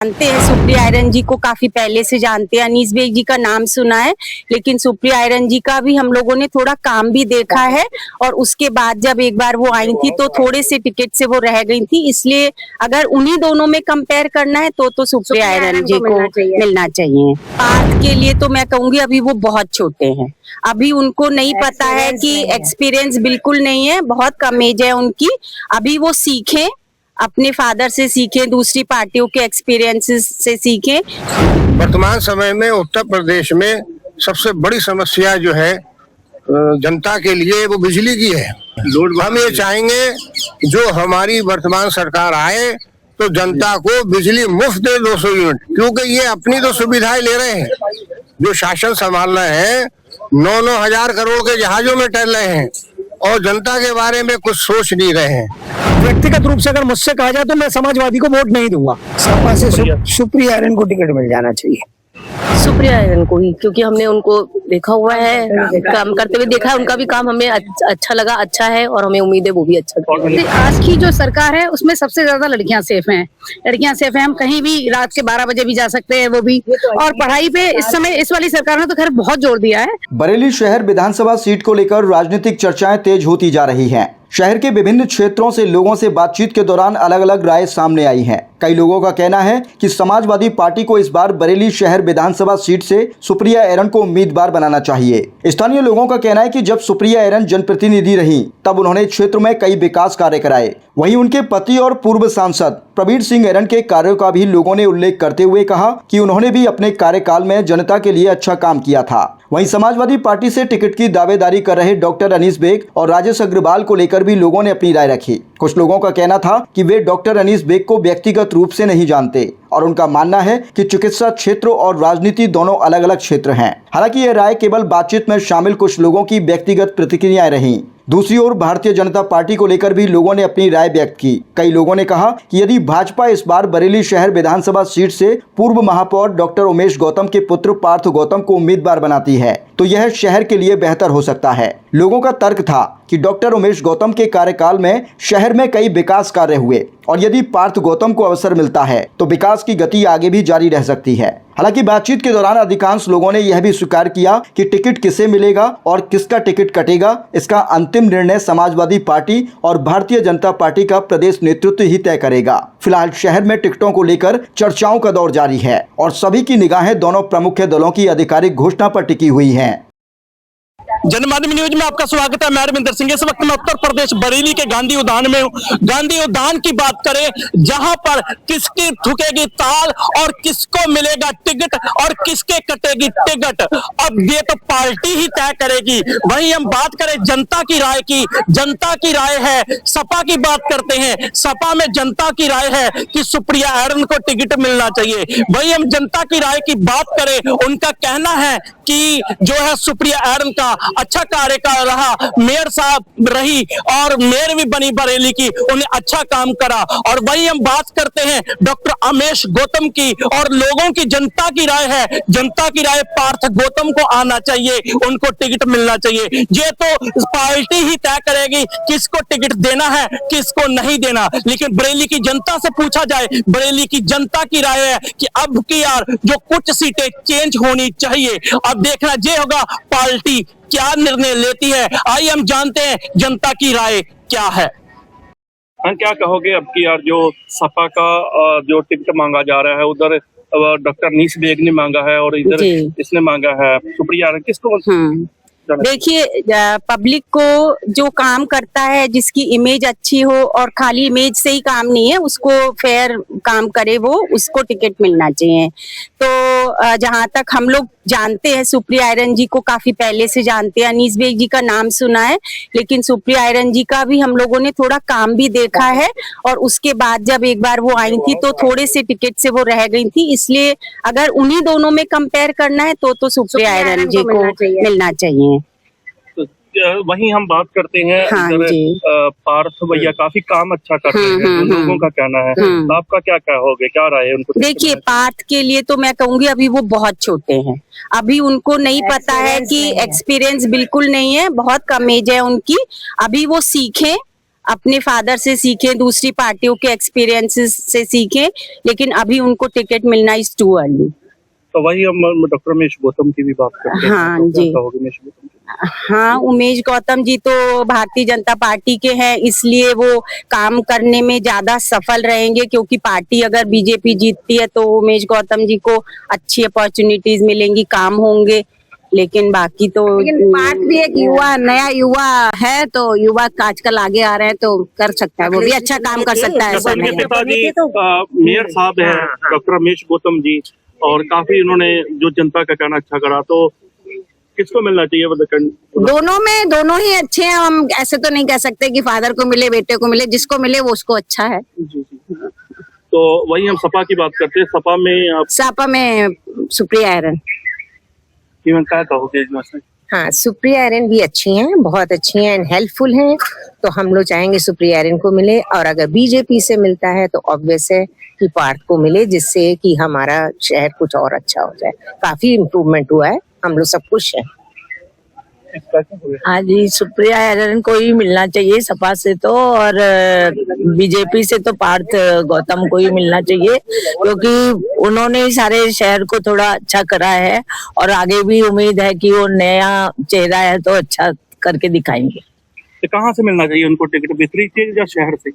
जानते हैं सुप्रिया आयरन जी को काफी पहले से जानते हैं। अनीस बेग जी का नाम सुना है, लेकिन सुप्रिया आयरन जी का भी हम लोगों ने थोड़ा काम भी देखा है। और उसके बाद जब एक बार वो आई थी तो थोड़े से टिकट से वो रह गई थी, इसलिए अगर उन्हीं दोनों में कंपेयर करना है तो सुप्रिया आयरन जी को मिलना चाहिए। पार्थ के लिए तो मैं कहूंगी अभी वो बहुत छोटे हैं, अभी उनको नहीं पता है कि एक्सपीरियंस बिल्कुल नहीं है, बहुत कम एज है उनकी। अभी वो सीखें, अपने फादर से सीखें, दूसरी पार्टियों के एक्सपीरियंसेस से सीखें। वर्तमान समय में उत्तर प्रदेश में सबसे बड़ी समस्या जो है जनता के लिए वो बिजली की है। हम ये चाहेंगे जो हमारी वर्तमान सरकार आए तो जनता को बिजली मुफ्त दे 200 यूनिट, क्योंकि ये अपनी तो सुविधाएं ले रहे हैं। जो शासन संभाल रहे हैं 9-9 हजार करोड़ के जहाजों में टहल रहे हैं और जनता के बारे में कुछ सोच नहीं रहे हैं। व्यक्तिगत रूप से अगर मुझसे कहा जाए तो मैं समाजवादी को वोट नहीं दूंगा। सपा से सुप्रिया आयरन को टिकट मिल जाना चाहिए। सुप्रिया आयरन को ही, क्योंकि हमने उनको देखा हुआ है, काम करते हुए देखा है। उनका भी काम हमें अच्छा लगा, अच्छा है, और हमें उम्मीद है वो भी अच्छा करेंगे। आज की जो सरकार है उसमें सबसे ज्यादा लड़कियां सेफ हैं। लड़कियां सेफ हैं, हम कहीं भी रात के 12 बजे भी जा सकते हैं, वो भी। और पढ़ाई पे इस समय इस वाली सरकार ने तो खैर बहुत जोर दिया है। बरेली शहर विधानसभा सीट को लेकर राजनीतिक चर्चाएं तेज होती जा रही हैं। शहर के विभिन्न क्षेत्रों से लोगों से बातचीत के दौरान अलग अलग राय सामने आई हैं। कई लोगों का कहना है कि समाजवादी पार्टी को इस बार बरेली शहर विधानसभा सीट से सुप्रिया आयरन को उम्मीदवार बनाना चाहिए। स्थानीय लोगों का कहना है कि जब सुप्रिया आयरन जनप्रतिनिधि रहीं तब उन्होंने क्षेत्र में कई विकास कार्य कराए। वहीं उनके पति और पूर्व सांसद प्रवीण सिंह आयरन के कार्यों का भी लोगों ने उल्लेख करते हुए कहा कि उन्होंने भी अपने कार्यकाल में जनता के लिए अच्छा काम किया था। वहीं समाजवादी पार्टी से टिकट की दावेदारी कर रहे डॉक्टर अनीस बेग और राजेश अग्रवाल को लेकर भी लोगों ने अपनी राय रखी। कुछ लोगों का कहना था कि वे डॉक्टर अनीस बेग को व्यक्तिगत रूप से नहीं जानते और उनका मानना है कि चिकित्सा क्षेत्र और राजनीति दोनों अलग अलग क्षेत्र हैं। हालांकि यह राय केवल बातचीत में शामिल कुछ लोगों की व्यक्तिगत प्रतिक्रियाएं रहीं। दूसरी ओर भारतीय जनता पार्टी को लेकर भी लोगों ने अपनी राय व्यक्त की। कई लोगों ने कहा कि यदि भाजपा इस बार बरेली शहर विधानसभा सीट से पूर्व महापौर डॉक्टर उमेश गौतम के पुत्र पार्थ गौतम को उम्मीदवार बनाती है तो यह शहर के लिए बेहतर हो सकता है। लोगों का तर्क था कि डॉक्टर उमेश गौतम के कार्यकाल में शहर में कई विकास कार्य हुए और यदि पार्थ गौतम को अवसर मिलता है तो विकास की गति आगे भी जारी रह सकती है। हालांकि बातचीत के दौरान अधिकांश लोगों ने यह भी स्वीकार किया कि टिकट किसे मिलेगा और किसका टिकट कटेगा, इसका अंतिम निर्णय समाजवादी पार्टी और भारतीय जनता पार्टी का प्रदेश नेतृत्व ही तय करेगा। फिलहाल शहर में टिकटों को लेकर चर्चाओं का दौर जारी है और सभी की निगाहें दोनों प्रमुख दलों की आधिकारिक घोषणा पर टिकी हुई है। जनमाध्यम न्यूज में आपका स्वागत है। मैं रविंदर सिंह। इस वक्त मैं उत्तर प्रदेश बरेली के गांधी उद्यान में हूँ। गांधी उद्यान की बात करें जहां पर किसकी ठुकेगी ताल और किसको मिलेगा टिकट और किसके कटेगी टिकट, अब ये तो पार्टी ही तय करेगी। वहीं हम बात करें जनता की राय की, जनता की राय है, सपा की बात करते हैं, सपा में जनता की राय है कि सुप्रिया आयरन को टिकट मिलना चाहिए। वहीं हम जनता की राय की बात करें, उनका कहना है कि जो है सुप्रिया आयरन का अच्छा कार्यकाल रहा, मेयर साहब रही और मेयर भी बनी बरेली की, उन्हें अच्छा काम करा। और वहीं हम बात करते हैं डॉक्टर उमेश गौतम की और लोगों की जनता की राय है, जनता की राय पार्थ गौतम को आना चाहिए, उनको टिकट मिलना चाहिए। ये तो पार्टी ही तय करेगी किसको टिकट देना है किसको नहीं देना। लेकिन बरेली की जनता से पूछा जाए, बरेली की जनता की राय है कि अब की यार जो कुछ सीटें चेंज होनी चाहिए। अब देखना ये होगा पार्टी क्या निर्णय लेती है। आइए हम जानते हैं जनता की राय क्या है। क्या कहोगे अब की यार जो सपा का जो टिकट मांगा जा रहा है, उधर डॉक्टर अनीस बेग ने मांगा है और इधर इसने मांगा है सुप्रिया, किसको? देखिए, पब्लिक को जो काम करता है, जिसकी इमेज अच्छी हो और खाली इमेज से ही काम नहीं है, उसको फेयर काम करे वो, उसको टिकट मिलना चाहिए। तो जहां तक हम लोग जानते हैं सुप्रिया आयरन जी को काफी पहले से जानते हैं। अनीस बेग जी का नाम सुना है, लेकिन सुप्रिया आयरन जी का भी हम लोगों ने थोड़ा काम भी देखा है। और उसके बाद जब एक बार वो आई थी तो थोड़े से टिकट से वो रह गई थी, इसलिए अगर उन्हीं दोनों में कंपेयर करना है तो सुप्रिया आयरन जी को मिलना चाहिए। वहीं हम बात करते हैं पार्थ भैया काफी काम अच्छा कर रहे हैं, तो लोगों का कहना है। तो आपका क्या कहोगे, क्या राय है उनको? देखिए, पार्थ के लिए तो मैं कहूंगी अभी वो बहुत छोटे हैं, अभी उनको नहीं पता है कि एक्सपीरियंस बिल्कुल नहीं है, बहुत कम एज है उनकी। अभी वो सीखें, अपने फादर से सीखें, दूसरी पार्टियों के एक्सपीरियंसेस से सीखें, लेकिन अभी उनको टिकट मिलना इज टू अर्ली। तो वही हम डॉक्टर उमेश गौतम की भी बात करते हैं। हाँ तो क्या जी। कहोगे उमेश गौतम की? हाँ, उमेश गौतम जी तो भारतीय जनता पार्टी के हैं, इसलिए वो काम करने में ज्यादा सफल रहेंगे, क्योंकि पार्टी अगर बीजेपी जीतती है तो उमेश गौतम जी को अच्छी अपॉर्चुनिटीज मिलेंगी, काम होंगे। लेकिन बाकी तो लेकिन बात भी एक युवा, नया युवा है, तो युवा आजकल आगे आ रहे हैं तो कर सकता है, वो भी अच्छा काम कर सकता है, ऐसा जैसे नहीं इनके है। पिताजी मेयर साहब हैं डॉक्टर उमेश गौतम जी, और काफी उन्होंने जो जनता का कहना अच्छा करा, तो किसको मिलना चाहिए? दोनों ही अच्छे हैं। हम ऐसे तो नहीं कह सकते कि फादर को मिले बेटे को मिले, जिसको मिले वो उसको अच्छा है। जी जी। तो वही हम सपा की बात करते हैं। सपा में आप सापा में सुप्रिया आयरन। क्या कहोगे इसमें? हाँ, सुप्रिया आयरन भी अच्छी हैं, बहुत अच्छी हैं एंड हेल्पफुल हैं, तो हम लोग चाहेंगे सुप्रिया आयरन को मिले। और अगर बीजेपी से मिलता है तो ऑब्वियस है कि पार्थ को मिले, जिससे कि हमारा शहर कुछ और अच्छा हो जाए। काफी इम्प्रूवमेंट हुआ है, हम लोग सब खुश हैं। हाँ जी, सुप्रिया आयरन को ही मिलना चाहिए सपा से तो, और बीजेपी से तो पार्थ गौतम को ही मिलना चाहिए, क्योंकि उन्होंने ही सारे शहर को थोड़ा अच्छा करा है, और आगे भी उम्मीद है कि वो नया चेहरा है तो अच्छा करके दिखाएंगे। तो कहाँ से मिलना चाहिए उनको टिकट, बिथरी से या शहर से?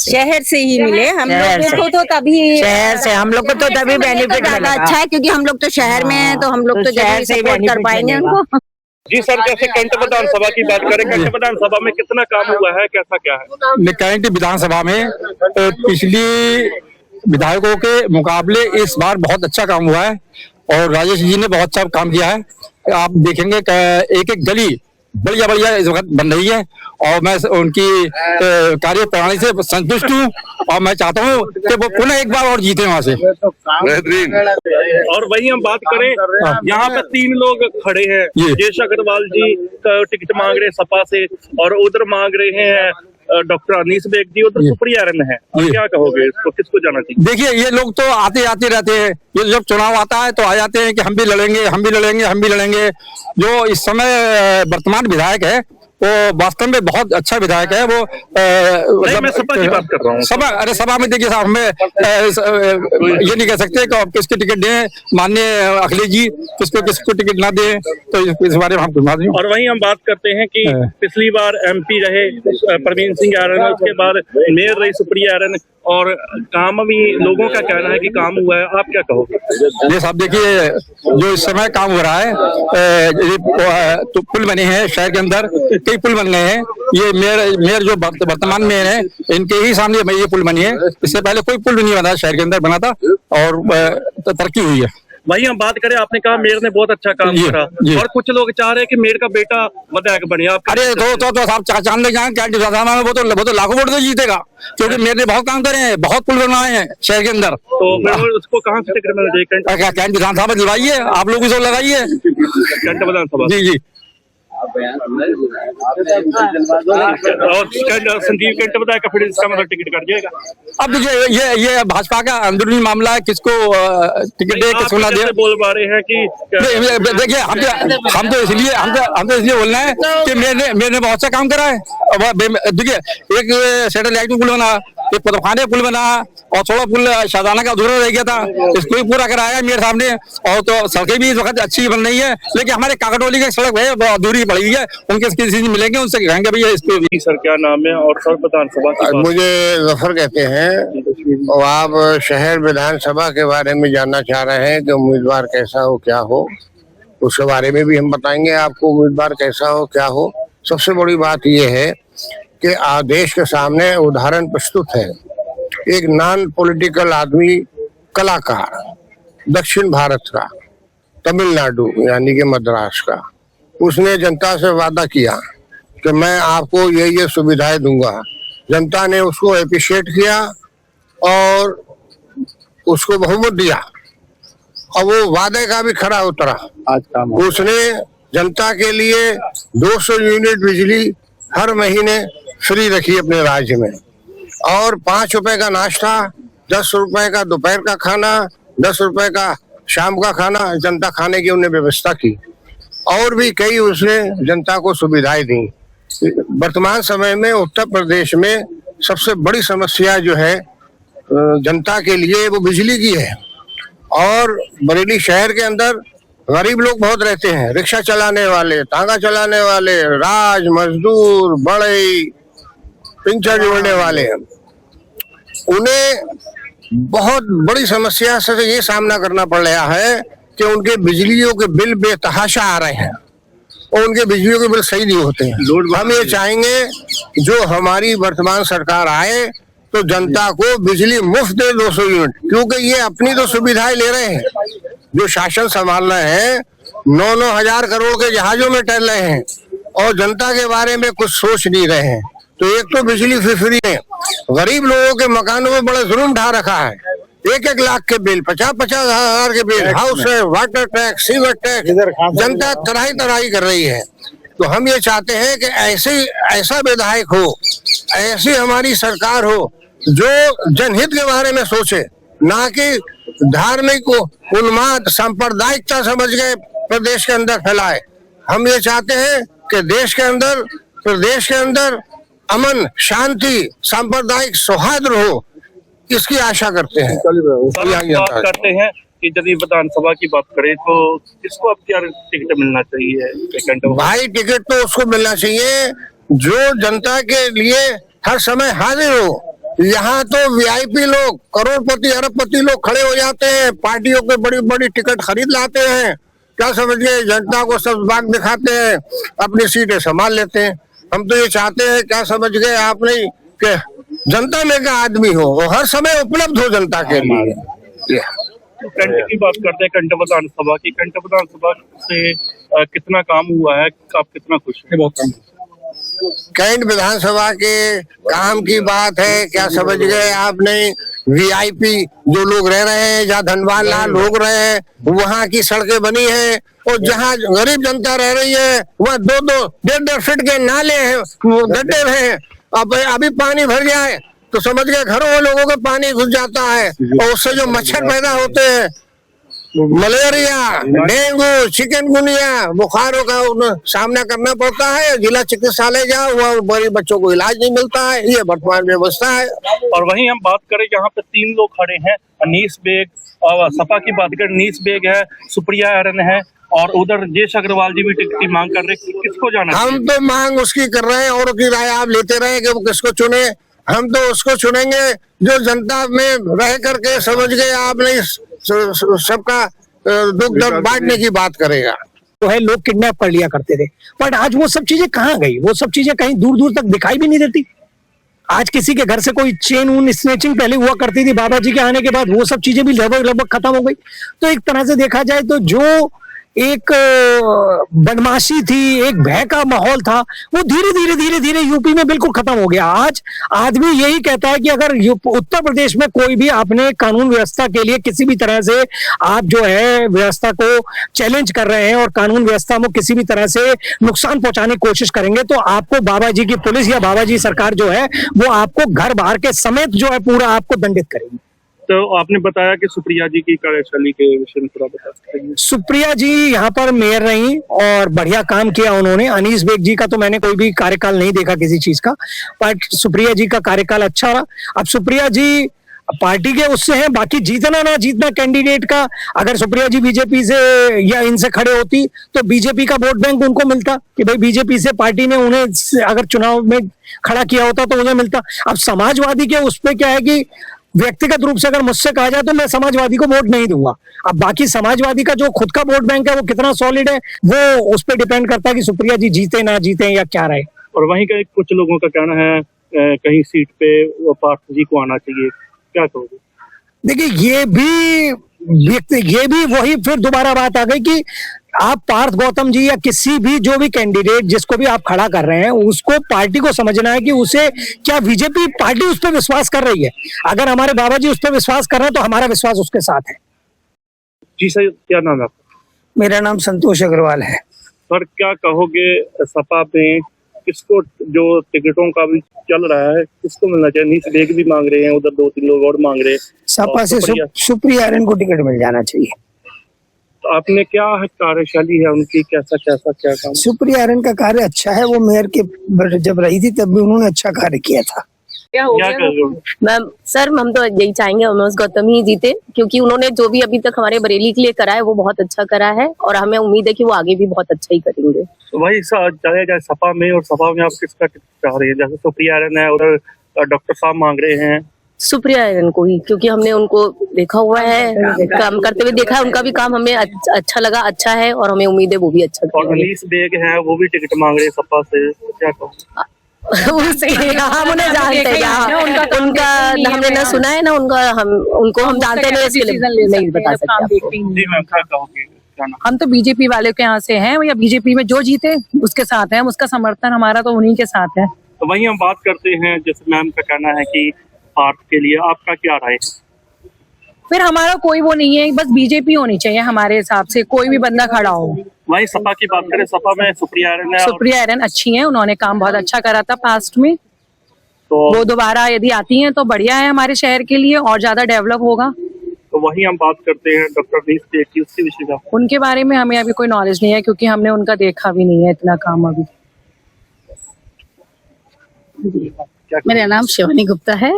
शहर से ही मिले हम लोगों को, तो तभी शहर से हम लोग को तो तभी बेनिफिट ज्यादा अच्छा है, क्योंकि हम लोग तो शहर में हैं, तो हम लोग तो शहर जरूर से सपोर्ट कर पाएंगे उनको। जी सर, जैसे कैंट विधानसभा की बात करें, कैंट विधानसभा में कितना काम हुआ है, कैसा क्या है? कैंट विधानसभा में पिछली विधायकों के मुकाबले इस बार बहुत अच्छा काम हुआ है, और राजेश जी ने बहुत अच्छा काम किया है। आप देखेंगे एक एक गली बढ़िया बढ़िया इस वक्त बन रही है, और मैं उनकी कार्य प्रणाली से संतुष्ट हूँ, और मैं चाहता हूँ कि वो पुनः एक बार और जीते वहाँ से। बेहतरीन। और वही हम बात करें, यहाँ पे 3 लोग खड़े हैं। जयेश अग्रवाल जी टिकट मांग रहे हैं सपा से, और उधर मांग रहे हैं डॉक्टर अनीस बेग जी, उधर सुप्रिया आयरन है। क्या कहोगे इसको, किसको जाना चाहिए? देखिए, ये लोग तो आते आते रहते हैं, ये जब चुनाव आता है तो आ जाते हैं कि हम भी लड़ेंगे, हम भी लड़ेंगे, हम भी लड़ेंगे। जो इस समय वर्तमान विधायक है वो वास्तव में बहुत अच्छा विधायक है। वो नहीं, मैं सपा की बात कर रहा हूँ। सभा में देखिए साहब, हमें ये नहीं कह सकते कि आप किसके टिकट दें, माननीय अखिलेश जी किसको टिकट ना दें, तो इस बारे में हम कुछ नहीं। और वहीं हम बात करते हैं कि पिछली बार MP रहे प्रवीण सिंह आयरन, उसके बाद मेयर रही सुप्रिया आयरन, और काम भी लोगों का कहना है कि काम हुआ है। आप क्या कहोगे? ये साहब देखिए, जो इस समय काम हो रहा है, तो पुल बने हैं शहर के अंदर, कई पुल बन गए हैं। ये मेयर जो वर्तमान मेयर है, इनके ही सामने ये पुल बनी है। इससे पहले कोई पुल नहीं बना शहर के अंदर, बना था, और तरक्की हुई है। वही हम बात करें, आपने कहा मेयर ने बहुत अच्छा काम करा, और कुछ लोग चाह रहे हैं कि मेयर का बेटा विधायक बने। आप अरे तो साहब चांद ले जाए क्या, वो तो लाखों वोट से जीतेगा, क्योंकि मेयर ने बहुत काम करे हैं, बहुत पुल बनवाए हैं शहर के अंदर। तो फिर उसको कहाँ से टिकट मिल जाएगा? कैंट विधानसभा में दिलवाइए, आप लोग भी लगाइए कैंट विधानसभा। जी जी। और संजीव कैंट विधायक का फिर इसका मतलब टिकट कट जाएगा। अब देखिए, ये भाजपा का अंदरूनी मामला है, किसको टिकट दे, किसको ना दे। बोल पा रहे हैं कि देखिए, हम तो इसलिए बोल रहे हैं कि मेरे ने बहुत अच्छा काम करा है। देखिए, एक सैटेलाइट पुल बना, एक पदखाने पुल बना, और थोड़ा पुल शाहजाना का अधूरा रह गया था, इसको भी पूरा कराया मेरे सामने। और तो सड़कें भी इस वक्त अच्छी बन रही है, लेकिन हमारे काकटोली की सड़क है अधूरी पड़ गई है, उनके किसी से मिलेंगे, उनसे कहेंगे भैया इसको। सर क्या नाम है और सर विधानसभा की? मुझे जफर कहते हैं, और आप शहर विधानसभा के बारे में जानना चाह रहे हैं कि उम्मीदवार कैसा हो क्या हो, उसके बारे में भी हम बताएंगे आपको, उम्मीदवार कैसा हो क्या हो। सबसे बड़ी बात यह है कि देश के सामने उदाहरण प्रस्तुत है। एक नॉन पॉलिटिकल आदमी, कलाकार, दक्षिण भारत का, तमिलनाडु यानी कि मद्रास का, उसने जनता से वादा किया कि मैं आपको ये सुविधाएं दूंगा। जनता ने उसको अप्रिशिएट किया और उसको बहुमत दिया, और वो वादे का भी खरा उतरा। उसने जनता के लिए 200 यूनिट बिजली हर महीने फ्री रखी अपने राज्य में, और 5 रुपए का नाश्ता, 10 रुपए का दोपहर का खाना, 10 रुपए का शाम का खाना जनता खाने की उन्हें व्यवस्था की, और भी कई उसने जनता को सुविधाएं दी। वर्तमान समय में उत्तर प्रदेश में सबसे बड़ी समस्या जो है जनता के लिए वो बिजली की है। और बरेली शहर के अंदर गरीब लोग बहुत रहते हैं, रिक्शा चलाने वाले, तांगा चलाने वाले, राज मजदूर, बड़े पिंचर जोड़ने वाले, उन्हें बहुत बड़ी समस्या से ये सामना करना पड़ रहा है कि उनके बिजलियों के बिल बेतहाशा आ रहे हैं और उनके बिजलियों के बिल सही नहीं होते हैं। हम ये चाहेंगे जो हमारी वर्तमान सरकार आए तो जनता को बिजली मुफ्त दे 200 यूनिट, क्योंकि ये अपनी तो सुविधाएं ले रहे हैं। जो शासन संभाल रहे हैं 9-9 हजार करोड़ के जहाजों में टहल रहे हैं और जनता के बारे में कुछ सोच नहीं रहे हैं। तो एक तो बिजली फ्री है, गरीब लोगों के मकानों में बड़ा जुल्म ढा रखा है, 1-1 लाख के बिल, 50-50 हजार के बिल, हाउस है, वाटर टैक्स, सीवर टैक्स, जनता तराही कर रही है। तो हम ये चाहते हैं कि ऐसा विधायक हो, ऐसी हमारी सरकार हो जो जनहित के बारे में सोचे, ना कि धार्मिक उन्माद सांप्रदायिकता समझ गए प्रदेश के अंदर फैलाए। हम ये चाहते हैं कि देश के अंदर, प्रदेश के अंदर अमन, शांति, सांप्रदायिक सौहार्द हो, इसकी आशा करते हैं। बात करते हैं कि यदि विधानसभा की बात करें तो किसको अब क्या टिकट मिलना चाहिए? भाई टिकट तो उसको मिलना चाहिए जो जनता के लिए हर समय हाजिर हो। यहाँ तो वीआईपी लोग, करोड़पति अरबपति लोग खड़े हो जाते हैं, पार्टियों के बड़ी बड़ी टिकट खरीद लाते हैं, क्या समझ गए, जनता को सब बाग दिखाते हैं, अपनी सीटें संभाल लेते हैं। हम तो ये चाहते हैं, क्या समझ गए आप नहीं, कि जनता में का आदमी हो और हर समय उपलब्ध हो जनता के लिए। कंट की बात करते हैं, कंट विधानसभा की। कंट विधानसभा से कितना काम हुआ है, आप कितना खुश हैं? बहुत काम। कैंट विधानसभा के काम की बात है, क्या समझ गए आपने, वीआईपी जो लोग रह रहे हैं, जहाँ धनवान लाल लोग रहे हैं, वहाँ की सड़कें बनी है, और जहाँ गरीब जनता रह रही है वहाँ 2-2, 1.5 फीट के नाले हैं, गड्ढे हैं। अब अभी पानी भर जाए तो समझ गए घरों में लोगों के पानी घुस जाता है, और उससे जो मच्छर पैदा होते हैं, मलेरिया, डेंगू, चिकनगुनिया, बुखारों का सामना करना पड़ता है। जिला चिकित्सालय जाओ, वहाँ बड़े बच्चों को इलाज नहीं मिलता है। ये वर्तमान व्यवस्था है। और वहीं हम बात करें, यहाँ पे 3 लोग खड़े हैं, अनीस बेग, और सपा की बात करें, अनीस बेग है, सुप्रिया आर्यन है, और उधर जेश अग्रवाल जी भी टिकट की मांग कर रहे हैं। किसको जाना? हम तो मांग उसकी कर रहे हैं, औरों की राय आप लेते रहे कि वो किसको चुने। हम तो उसको चुनेंगे जो जनता में रह करके, समझ गए आप नहीं, सबका दुख दर्द बांटने की बात करेगा। तो है, लोग किडनैप कर लिया करते थे, बट आज वो सब चीजें कहाँ गई? वो सब चीजें कहीं दूर दूर तक दिखाई भी नहीं देती। आज किसी के घर से कोई चेन ऊन स्नेचिंग पहले हुआ करती थी, बाबा जी के आने के बाद वो सब चीजें भी लगभग खत्म हो गई। तो एक तरह से देखा जाए तो जो एक बदमाशी थी, एक भय का माहौल था, वो धीरे धीरे यूपी में बिल्कुल खत्म हो गया। आज आदमी यही कहता है कि अगर उत्तर प्रदेश में कोई भी अपने कानून व्यवस्था के लिए किसी भी तरह से आप जो है व्यवस्था को चैलेंज कर रहे हैं और कानून व्यवस्था में किसी भी तरह से नुकसान पहुंचाने की कोशिश करेंगे, तो आपको बाबा जी की पुलिस या बाबा जी सरकार जो है वो आपको घर बाहर के समेत जो है पूरा आपको दंडित करेगी। तो आपने बताया कि सुप्रिया जी की कार्यशैली के विषय में थोड़ा बता सकते हैं? सुप्रिया जी यहाँ पर मेयर रही और बढ़िया काम किया उन्होंने। अनीस बेग जी का तो मैंने कोई भी कार्यकाल नहीं देखा किसी चीज का, बट सुप्रिया जी का कार्यकाल अच्छा रहा। अब सुप्रिया जी पार्टी के उससे हैं, बाकी जीतना ना जीतना कैंडिडेट का, अगर सुप्रिया जी बीजेपी से या इनसे खड़े होती तो बीजेपी का वोट बैंक उनको मिलता कि भाई बीजेपी से पार्टी ने उन्हें अगर चुनाव में खड़ा किया होता तो उन्हें मिलता। अब समाजवादी के उस पर क्या है कि व्यक्तिगत रूप से अगर मुझसे कहा जाए तो मैं समाजवादी को वोट नहीं दूंगा। अब बाकी समाजवादी का जो खुद का वोट बैंक है वो कितना सॉलिड है, वो उस पर डिपेंड करता है कि सुप्रिया जी जीते ना जीते या क्या रहे। और वहीं का कुछ लोगों का कहना है कहीं सीट पे पार्थ जी को आना चाहिए, क्या कहोगे? देखिए ये भी वही फिर दोबारा बात आ गई कि आप पार्थ गौतम जी या किसी भी जो भी कैंडिडेट जिसको भी आप खड़ा कर रहे हैं उसको पार्टी को समझना है कि उसे क्या बीजेपी पार्टी उस पर विश्वास कर रही है। अगर हमारे बाबा जी उस पर विश्वास कर रहे हैं तो हमारा विश्वास उसके साथ है। जी सर, क्या नाम है आपका? मेरा नाम संतोष अग्रवाल है। सर क्या कहोगे, सपा में किसको जो टिकटों का भी चल रहा है किसको मिलना चाहिए? अनीस बेग भी मांग रहे हैं, उधर 2-3 लोग और मांग रहे हैं। सपा से सुप्रिया आर्यन को टिकट मिल जाना चाहिए। तो आपने क्या कार्यशैली है उनकी, कैसा कैसा क्या काम? सुप्रिया आर्यन का कार्य अच्छा है। वो मेयर के जब रही थी तब भी उन्होंने अच्छा कार्य किया था। क्या कर रहे हो? मैम सर हम तो यही चाहेंगे उमेश गौतम ही जीते, क्योंकि उन्होंने जो भी अभी तक हमारे बरेली के लिए करा है वो बहुत अच्छा करा है और हमें उम्मीद है कि वो आगे भी बहुत अच्छा ही करेंगे। तो वही जाया जाए सपा में, और सपा में आप किसका टिकट चाह रही है? जैसे सुप्रिया आर्यन है, उधर डॉक्टर साहब मांग रहे हैं सुप्रिया आर्यन को ही, क्योंकि हमने उनको देखा हुआ है, काम करते हुए देखा है, उनका भी काम हमें अच्छा लगा, अच्छा है और हमें उम्मीद है वो भी अच्छा और अनीस बेग है वो भी टिकट मांग रहे हैं सपा से, क्या कहूँ? हम उन्हें जानते हैं, उनका हमने ना सुना है ना उनका, उनको हम जानते नहीं, इसके लिए नहीं बता सकते। जी मैम, क्या कहोगे? हम तो बीजेपी वाले के यहाँ से हैं, या बीजेपी में जो जीते उसके साथ हैं, उसका समर्थन हमारा तो उन्हीं के साथ है। तो वही हम बात करते हैं, जैसे मैम का कहना है कि भारत के लिए आपका क्या राय है? फिर हमारा कोई वो नहीं है, बस बीजेपी होनी चाहिए हमारे हिसाब से, कोई भी बंदा खड़ा हो। वही सपा की बात करें, सपा में सुप्रिया आर्यन है। सुप्रिया आर्यन अच्छी हैं, उन्होंने काम बहुत अच्छा करा था पास्ट में, तो वो दोबारा यदि आती हैं तो बढ़िया है हमारे शहर के लिए और ज्यादा डेवलप होगा। तो वही हम बात करते हैं डॉक्टर अनीस बेग की, उसके विषय में उनके बारे में हमें अभी कोई नॉलेज नहीं है, क्योंकि हमने उनका देखा भी नहीं है इतना काम अभी। मेरा नाम शिवानी गुप्ता है।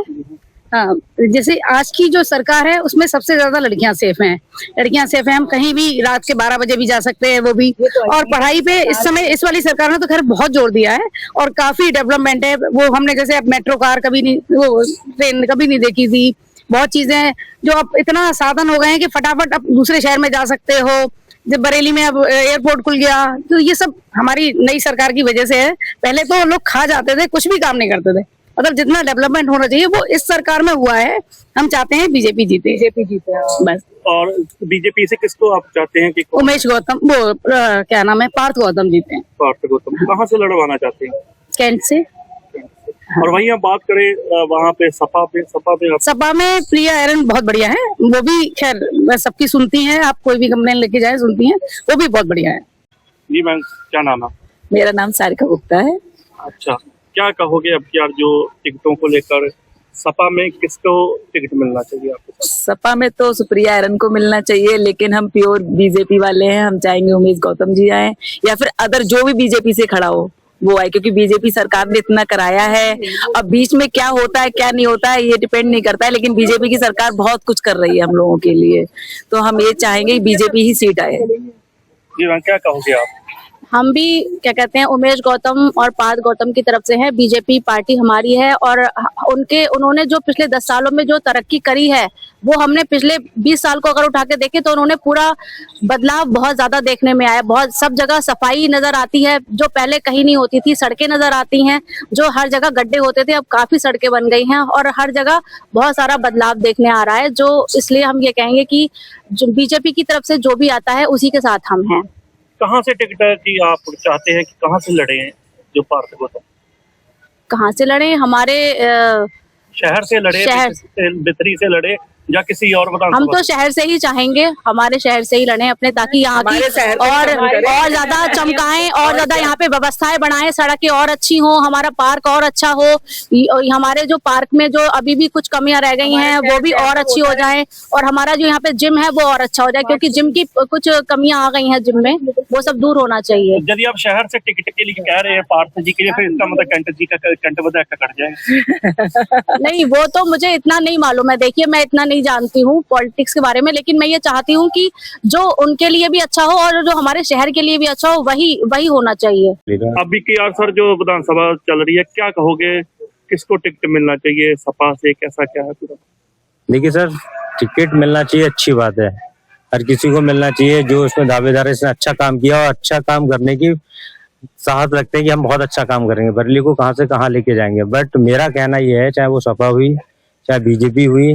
हाँ, जैसे आज की जो सरकार है उसमें सबसे ज्यादा लड़कियां सेफ हैं। लड़कियां सेफ हैं, हम कहीं भी रात के 12 बजे भी जा सकते हैं, वो भी। और पढ़ाई पे इस समय इस वाली सरकार ने तो खैर बहुत जोर दिया है और काफी डेवलपमेंट है। वो हमने जैसे अब मेट्रो कार कभी नहीं, वो ट्रेन कभी नहीं देखी थी। बहुत चीजें हैं जो अब इतना साधन हो गए हैं कि फटाफट अब दूसरे शहर में जा सकते हो। जब बरेली में अब एयरपोर्ट खुल गया, तो ये सब हमारी नई सरकार की वजह से है। पहले तो लोग खा जाते थे, कुछ भी काम नहीं करते थे। मतलब जितना डेवलपमेंट होना चाहिए वो इस सरकार में हुआ है। हम चाहते हैं बीजेपी जीते बस। और बीजेपी से किसको आप चाहते हैं कि उमेश गौतम, वो क्या नाम है, पार्थ गौतम जीते हैं। पार्थ गौतम कहाँ से लड़वाना चाहते हैं? कैंट से। और वहीं हम बात करें वहाँ पे सपा में प्रिया आर्यन बहुत बढ़िया है। वो भी खैर सबकी सुनती हैं, आप कोई भी कंप्लेन लेके जाए सुनती हैं, वो भी बहुत बढ़िया है। जी मैम, क्या नाम है? मेरा नाम सारिका गुप्ता है। अच्छा, क्या कहोगे अब यार जो टिकटों को लेकर सपा में किसको टिकट मिलना चाहिए आपको? सपा में तो सुप्रिया आर्यन को मिलना चाहिए, लेकिन हम प्योर बीजेपी वाले हैं। हम चाहेंगे उमेश गौतम जी आए, या फिर अदर जो भी बीजेपी से खड़ा हो वो आए, क्योंकि बीजेपी सरकार ने इतना कराया है। अब बीच में क्या होता है क्या नहीं होता है ये डिपेंड नहीं करता है, लेकिन बीजेपी की सरकार बहुत कुछ कर रही है हम लोगों के लिए, तो हम ये चाहेंगे बीजेपी ही सीट आए। जी मैम, क्या कहोगे आप? हम भी क्या कहते हैं उमेश गौतम और पार्थ गौतम की तरफ से हैं। बीजेपी पार्टी हमारी है और उन्होंने जो पिछले 10 सालों में जो तरक्की करी है वो हमने पिछले 20 साल को अगर उठा के देखें तो उन्होंने पूरा बदलाव बहुत ज्यादा देखने में आया। बहुत सब जगह सफाई नजर आती है जो पहले कहीं नहीं होती थी। सड़कें नजर आती हैं जो हर जगह गड्ढे होते थे, अब काफी सड़कें बन गई हैं और हर जगह बहुत सारा बदलाव देखने आ रहा है। जो इसलिए हम ये कहेंगे कि जो बीजेपी की तरफ से जो भी आता है उसी के साथ हम हैं। कहाँ से टिकट की आप चाहते हैं कि कहाँ से लड़े हैं जो पार्थ गौतम? कहाँ से लड़े? हमारे शहर से लड़े, बितरी से लड़े या किसी और? हम तो शहर से ही चाहेंगे, हमारे शहर से ही लड़े अपने, ताकि यहाँ की और ज्यादा चमकाएं और ज्यादा यहाँ पे व्यवस्थाएं बनाएं, सड़कें और अच्छी हो, हमारा पार्क और अच्छा हो, हमारे जो पार्क में जो अभी भी कुछ कमियां रह गई हैं वो भी और अच्छी हो जाए, और हमारा जो यहाँ पे जिम है वो और अच्छा हो जाए, क्योंकि जिम की कुछ कमियां आ गई हैं जिम में, वो सब दूर होना चाहिए। यदि आप शहर से टिकट के लिए कह रहे हैं पार्थ जी के लिए, फिर इसका मतलब कैंट जी का कट जाएगा? नहीं, वो तो मुझे इतना नहीं मालूम है। देखिए, मैं इतना नहीं जानती हूँ पॉलिटिक्स के बारे में, लेकिन मैं ये चाहती हूँ कि जो उनके लिए भी अच्छा हो और जो हमारे शहर के लिए भी अच्छा हो वही होना चाहिए। अभी की यार सर जो विधानसभा चल रही है, क्या कहोगे किसको टिकट मिलना चाहिए सपा से, कैसा क्या है पूरा? देखिए सर, टिकट मिलना चाहिए, अच्छी बात है, हर किसी को मिलना चाहिए जो उसमें दावेदार है, इसने अच्छा काम किया और अच्छा काम करने की साहस रखते हैं कि हम बहुत अच्छा काम करेंगे, बरेली को कहाँ से कहाँ लेके जाएंगे। बट मेरा कहना ये है, चाहे वो सपा हुई, चाहे बीजेपी हुई,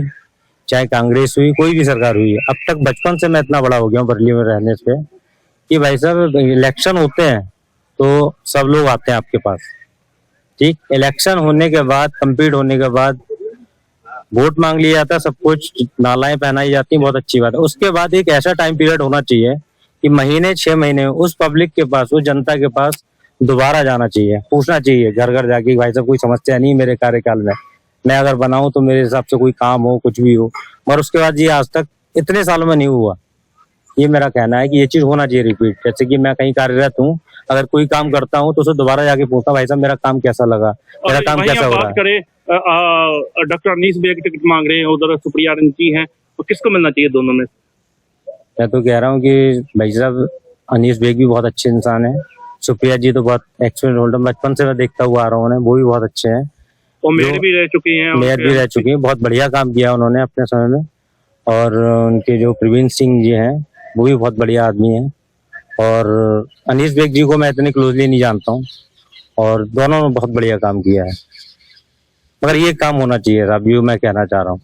चाहे कांग्रेस हुई, कोई भी सरकार हुई, अब तक बचपन से मैं इतना बड़ा हो गया हूँ बरेली में रहने से कि भाई साहब इलेक्शन होते हैं तो सब लोग आते हैं आपके पास, ठीक, इलेक्शन होने के बाद, कंप्लीट होने के बाद वोट मांग लिया जाता है, सब कुछ नालाएं पहनाई जाती हैं, बहुत अच्छी बात है। उसके बाद एक ऐसा टाइम पीरियड होना चाहिए कि महीने 6 महीने उस पब्लिक के पास, उस जनता के पास दोबारा जाना चाहिए, पूछना चाहिए घर घर जाके, भाई साहब कोई समस्या नहीं मेरे कार्यकाल में, मैं अगर बनाऊं तो मेरे हिसाब से कोई काम हो, कुछ भी हो। और उसके बाद ये आज तक इतने सालों में नहीं हुआ, ये मेरा कहना है कि ये चीज होना चाहिए रिपीट। जैसे कि मैं कहीं कार्यरत हूँ, अगर कोई काम करता हूँ तो उसे दोबारा जाके पूछता भाई साहब मेरा काम कैसा लगा, मेरा काम वहीं कैसा हम हो रहा बात है। करें डॉक्टर अनीस बेग टिकट मांग रहे हैं, उधर सुप्रिया रंजी हैं, तो किसको मिलना चाहिए दोनों में? मैं तो कह रहा हूँ कि भाई साहब अनीस बेग भी बहुत अच्छे इंसान है, सुप्रिया जी तो बहुत एक्सपीरियंस होल्डर, बचपन से मैं देखता हुआ आ रहा हूँ उन्हें, वो भी बहुत अच्छे हैं। वो मेयर भी रह चुकी हैं, मेयर भी रह चुकी हैं, बहुत बढ़िया काम किया उन्होंने अपने समय में। और उनके जो प्रवीण सिंह जी हैं वो भी बहुत बढ़िया आदमी हैं। और अनीस बेग जी को मैं इतने क्लोजली नहीं जानता हूँ, और दोनों ने बहुत बढ़िया काम किया है, मगर ये काम होना चाहिए साहब, ये मैं कहना चाह रहा हूँ।